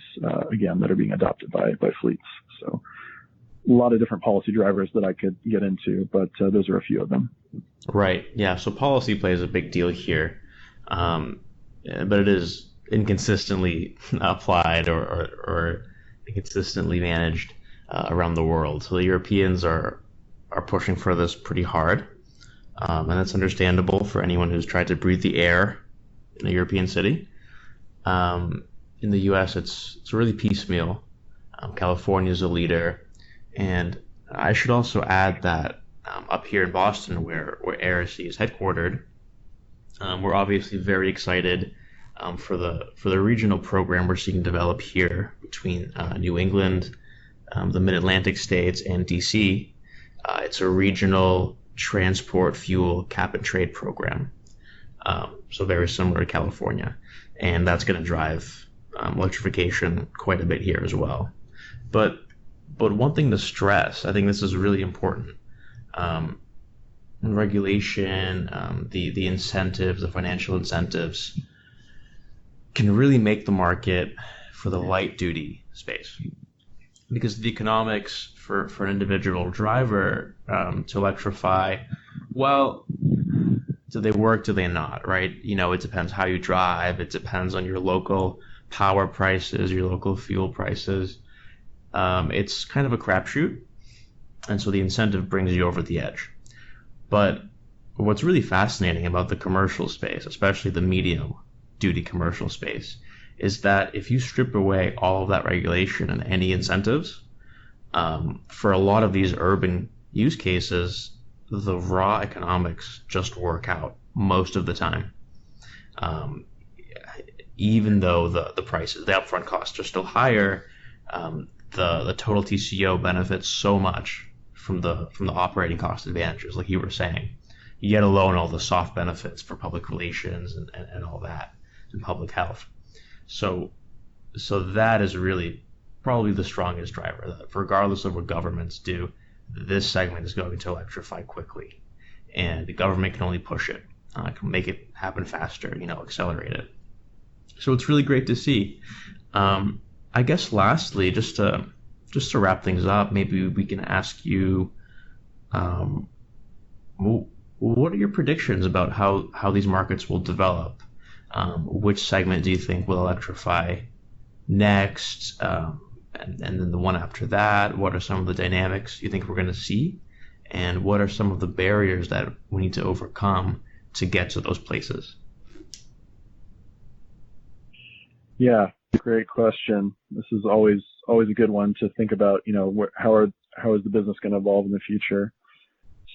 again, that are being adopted by fleets. So a lot of different policy drivers that I could get into, but those are a few of them. Right. Yeah. So policy plays a big deal here, but it is inconsistently applied or inconsistently managed around the world. So the Europeans are pushing for this pretty hard, and that's understandable for anyone who's tried to breathe the air in a European city. In the U.S., it's really piecemeal. California is a leader, and I should also add that up here in Boston, where ARC is headquartered, we're obviously very excited for the regional program we're seeking to develop here between New England, the Mid-Atlantic states, and DC. It's a regional transport fuel cap and trade program, so very similar to California, and that's going to drive electrification quite a bit here as well. But one thing to stress, I think this is really important. Regulation, the incentives, the financial incentives can really make the market for the light duty space, because the economics for an individual driver to electrify, well, do they work, do they not, right? It depends how you drive, it depends on your local power prices, your local fuel prices. It's kind of a crapshoot, and so the incentive brings you over the edge. But what's really fascinating about the commercial space, especially the medium duty commercial space, is that if you strip away all of that regulation and any incentives, for a lot of these urban use cases, the raw economics just work out most of the time. Even though the prices, the upfront costs are still higher, the total TCO benefits so much from the operating cost advantages, like you were saying, yet alone all the soft benefits for public relations and all that, and public health. So that is really probably the strongest driver, that regardless of what governments do, this segment is going to electrify quickly, and the government can only push it, can make it happen faster, accelerate it. So it's really great to see. I guess lastly, just to wrap things up, maybe we can ask you, what are your predictions about how these markets will develop? Which segment do you think will electrify next? And then the one after that, what are some of the dynamics you think we're going to see? And what are some of the barriers that we need to overcome to get to those places? Yeah, great question. This is always a good one to think about, how is the business going to evolve in the future?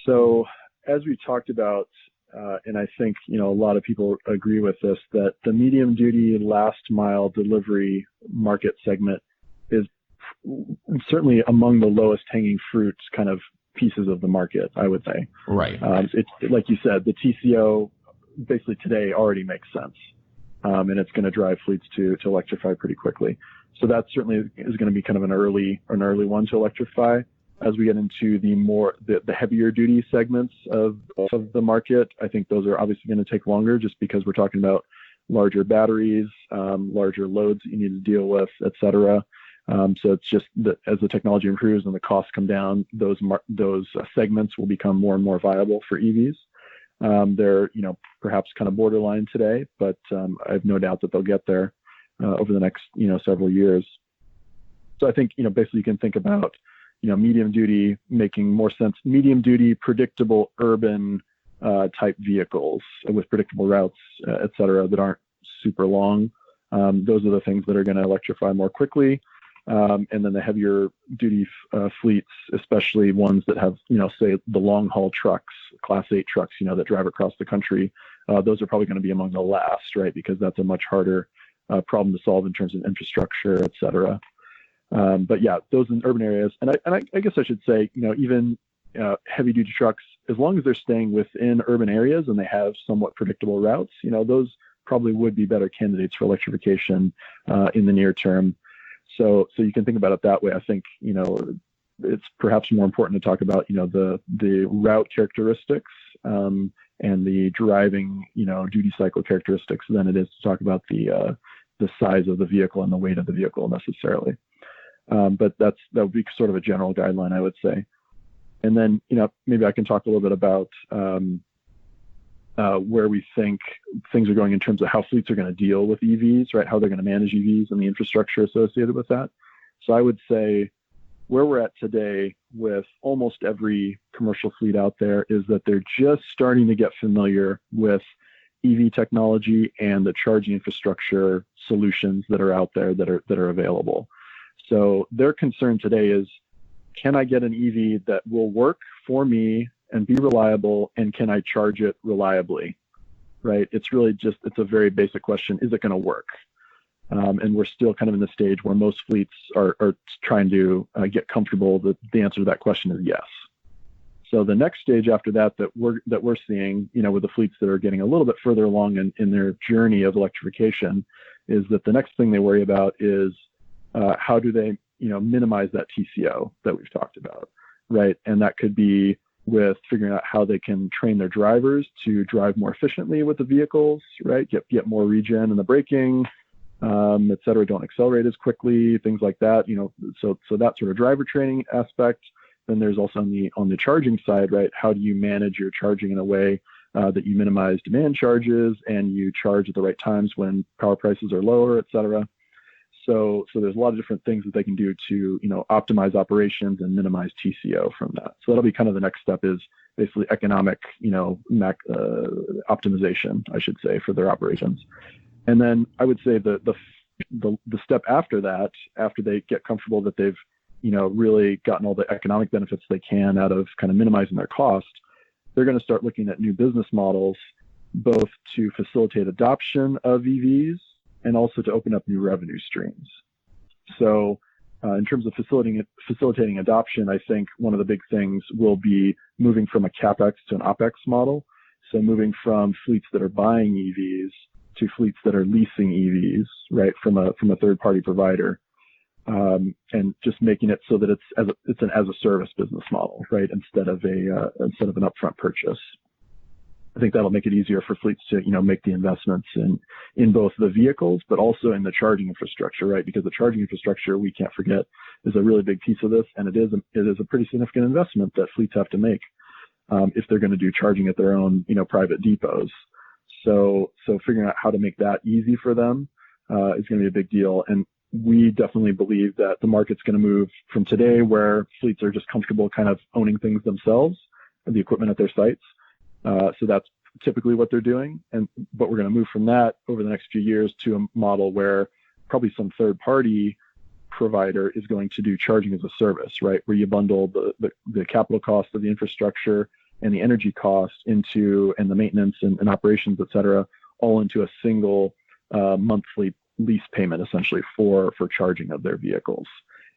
So as we talked about, and I think, a lot of people agree with this, that the medium duty last mile delivery market segment is certainly among the lowest hanging fruits kind of pieces of the market, I would say. Right. It's like you said, the TCO basically today already makes sense. And it's going to drive fleets to electrify pretty quickly. So that certainly is going to be kind of an early one to electrify. As we get into the heavier duty segments of the market, I think those are obviously going to take longer, just because we're talking about larger batteries, larger loads that you need to deal with, et cetera. So it's just that as the technology improves and the costs come down, those segments will become more and more viable for EVs. They're, perhaps kind of borderline today, but I have no doubt that they'll get there over the next, several years. So I think, basically you can think about, medium duty making more sense, medium duty, predictable urban type vehicles with predictable routes, et cetera, that aren't super long. Those are the things that are going to electrify more quickly. And then the heavier duty fleets, especially ones that have, say the long haul trucks, Class 8 trucks, that drive across the country, those are probably going to be among the last, right? Because that's a much harder problem to solve in terms of infrastructure, et cetera. But yeah, those in urban areas, and I guess I should say, even heavy duty trucks, as long as they're staying within urban areas and they have somewhat predictable routes, those probably would be better candidates for electrification in the near term. So you can think about it that way. I think, it's perhaps more important to talk about, the route characteristics and the driving, duty cycle characteristics than it is to talk about the size of the vehicle and the weight of the vehicle necessarily. But that would be sort of a general guideline, I would say. And then, maybe I can talk a little bit about where we think things are going in terms of how fleets are going to deal with EVs, right? How they're going to manage EVs and the infrastructure associated with that. So I would say where we're at today with almost every commercial fleet out there is that they're just starting to get familiar with EV technology and the charging infrastructure solutions that are out there that are available. So their concern today is, can I get an EV that will work for me and be reliable, and can I charge it reliably, right? It's a very basic question. Is it going to work? And we're still kind of in the stage where most fleets are trying to get comfortable that the answer to that question is yes. So the next stage after that we're seeing, with the fleets that are getting a little bit further along in their journey of electrification, is that the next thing they worry about is how do they, minimize that TCO that we've talked about, right? And that could be with figuring out how they can train their drivers to drive more efficiently with the vehicles, right? Get more regen in the braking, et cetera. Don't accelerate as quickly, things like that. So that sort of driver training aspect. Then there's also on the charging side, right? How do you manage your charging in a way that you minimize demand charges and you charge at the right times when power prices are lower, et cetera. So there's a lot of different things that they can do to, optimize operations and minimize TCO from that. So that'll be kind of the next step, is basically economic, optimization, I should say, for their operations. And then I would say the step after that, after they get comfortable that they've, really gotten all the economic benefits they can out of kind of minimizing their cost, they're going to start looking at new business models, both to facilitate adoption of EVs and also to open up new revenue streams. So in terms of facilitating adoption, I think one of the big things will be moving from a CapEx to an OpEx model. So moving from fleets that are buying EVs to fleets that are leasing EVs, right, from a third-party provider, and just making it so that it's an as-a-service business model, right, instead of an upfront purchase. I think that'll make it easier for fleets to, make the investments in both the vehicles, but also in the charging infrastructure, right? Because the charging infrastructure, we can't forget, is a really big piece of this, and it is a pretty significant investment that fleets have to make if they're going to do charging at their own, private depots. So figuring out how to make that easy for them is going to be a big deal. And we definitely believe that the market's going to move from today, where fleets are just comfortable kind of owning things themselves, the equipment at their sites. So that's typically what they're doing. But we're going to move from that over the next few years to a model where probably some third-party provider is going to do charging as a service, right? Where you bundle the capital cost of the infrastructure and the energy cost and the maintenance and operations, et cetera, all into a single monthly lease payment, essentially, for charging of their vehicles.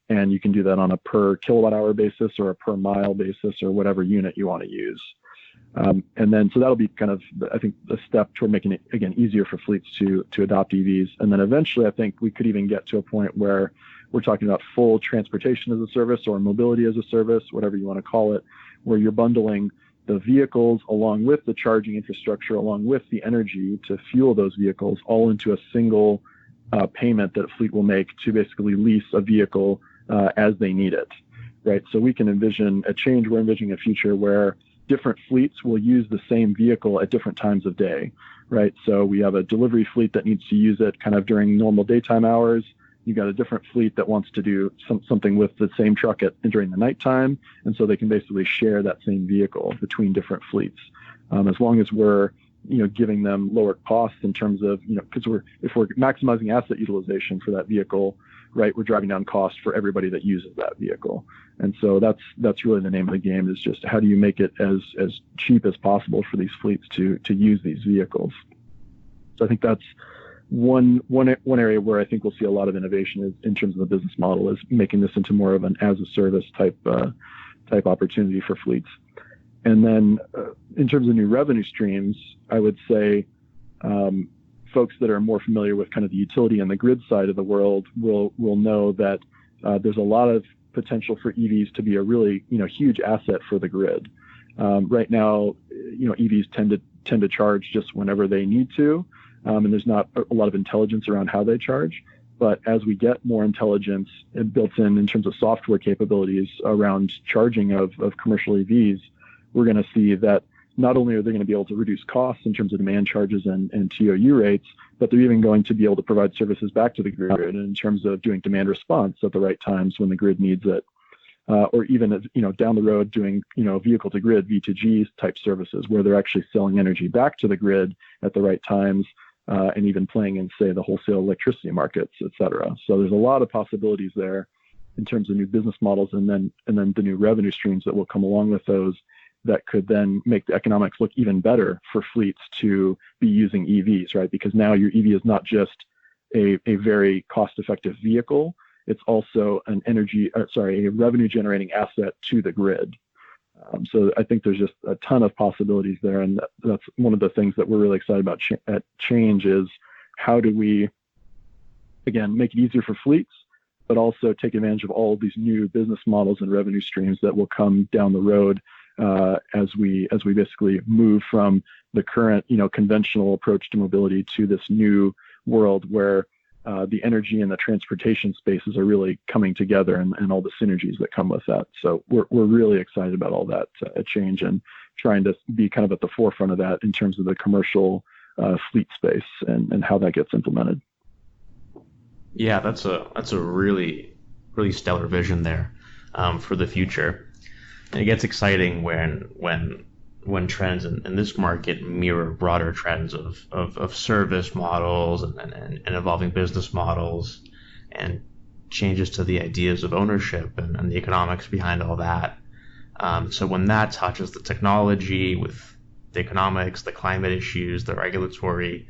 And you can do that on a per kilowatt hour basis or a per mile basis or whatever unit you want to use. And then, so that'll be kind of, I think, a step toward making it, again, easier for fleets to adopt EVs. And then eventually, I think we could even get to a point where we're talking about full transportation as a service or mobility as a service, whatever you want to call it, where you're bundling the vehicles along with the charging infrastructure, along with the energy to fuel those vehicles, all into a single payment that a fleet will make to basically lease a vehicle as they need it, right? So we can envision a change. We're envisioning a future where different fleets will use the same vehicle at different times of day, right? So we have a delivery fleet that needs to use it kind of during normal daytime hours. You got a different fleet that wants to do something with the same truck during the nighttime, and so they can basically share that same vehicle between different fleets, as long as we're giving them lower costs in terms of because if we're maximizing asset utilization for that vehicle, right, we're driving down costs for everybody that uses that vehicle. And so that's really the name of the game, is just how do you make it as cheap as possible for these fleets to use these vehicles. So I think that's one area where I think we'll see a lot of innovation is in terms of the business model, is making this into more of an as a service type opportunity for fleets. And then in terms of new revenue streams, I would say folks that are more familiar with kind of the utility and the grid side of the world will know that there's a lot of potential for EVs to be a really, huge asset for the grid. Right now, EVs tend to charge just whenever they need to, and there's not a lot of intelligence around how they charge. But as we get more intelligence built in terms of software capabilities around charging of commercial EVs, we're going to see that not only are they going to be able to reduce costs in terms of demand charges and TOU rates, but they're even going to be able to provide services back to the grid in terms of doing demand response at the right times when the grid needs it. Or even, down the road doing, vehicle to grid, V2G type services where they're actually selling energy back to the grid at the right times, and even playing in, say, the wholesale electricity markets, et cetera. So there's a lot of possibilities there in terms of new business models and then the new revenue streams that will come along with those that could then make the economics look even better for fleets to be using EVs, right? Because now your EV is not just a very cost-effective vehicle, it's also a revenue-generating asset to the grid. So I think there's just a ton of possibilities there, and that's one of the things that we're really excited about at Change is how do we, again, make it easier for fleets, but also take advantage of all of these new business models and revenue streams that will come down the road as we basically move from the current, conventional approach to mobility to this new world where the energy and the transportation spaces are really coming together and all the synergies that come with that. So we're really excited about all that change and trying to be kind of at the forefront of that in terms of the commercial fleet space and how that gets implemented. Yeah, that's a really, really stellar vision there for the future. And it gets exciting when trends in this market mirror broader trends of service models and evolving business models and changes to the ideas of ownership and the economics behind all that. So when that touches the technology with the economics, the climate issues, the regulatory,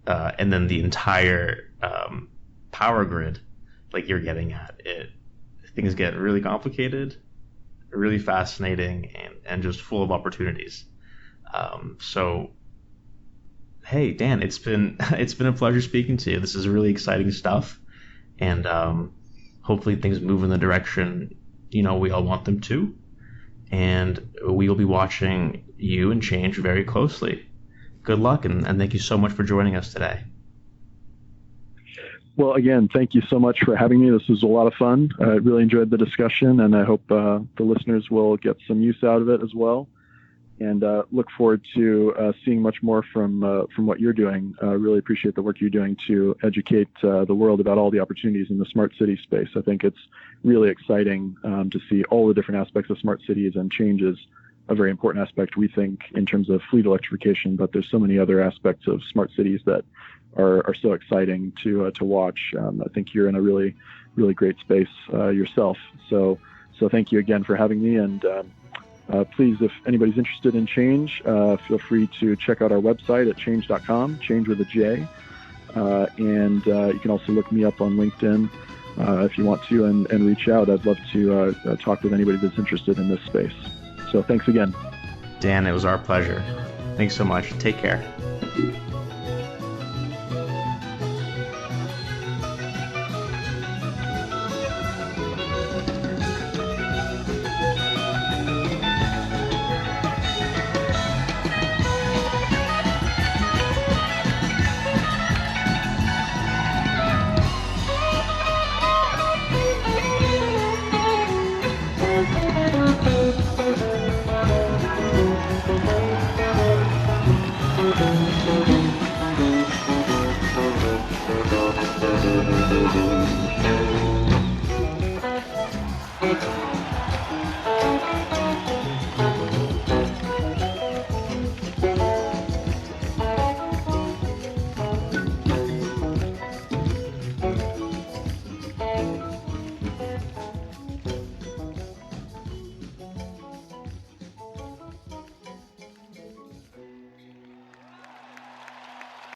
and then the entire power grid, like you're getting at, things get really complicated, really fascinating, and just full of opportunities. So, hey, Dan, it's been a pleasure speaking to you. This is really exciting stuff, and hopefully things move in the direction we all want them to. And we will be watching you and Change very closely. Good luck, and thank you so much for joining us today. Well, again, thank you so much for having me. This was a lot of fun. I really enjoyed the discussion, and I hope the listeners will get some use out of it as well. And look forward to seeing much more from what you're doing. Really appreciate the work you're doing to educate the world about all the opportunities in the smart city space. I think it's really exciting to see all the different aspects of smart cities, and Change is a very important aspect, we think, in terms of fleet electrification. But there's so many other aspects of smart cities that are so exciting to watch. I think you're in a really, really great space yourself. So thank you again for having me. And please, if anybody's interested in Change, feel free to check out our website at change.com, change with a J. And you can also look me up on LinkedIn if you want to and reach out. I'd love to talk with anybody that's interested in this space. So thanks again. Dan, it was our pleasure. Thanks so much. Take care. Thank you.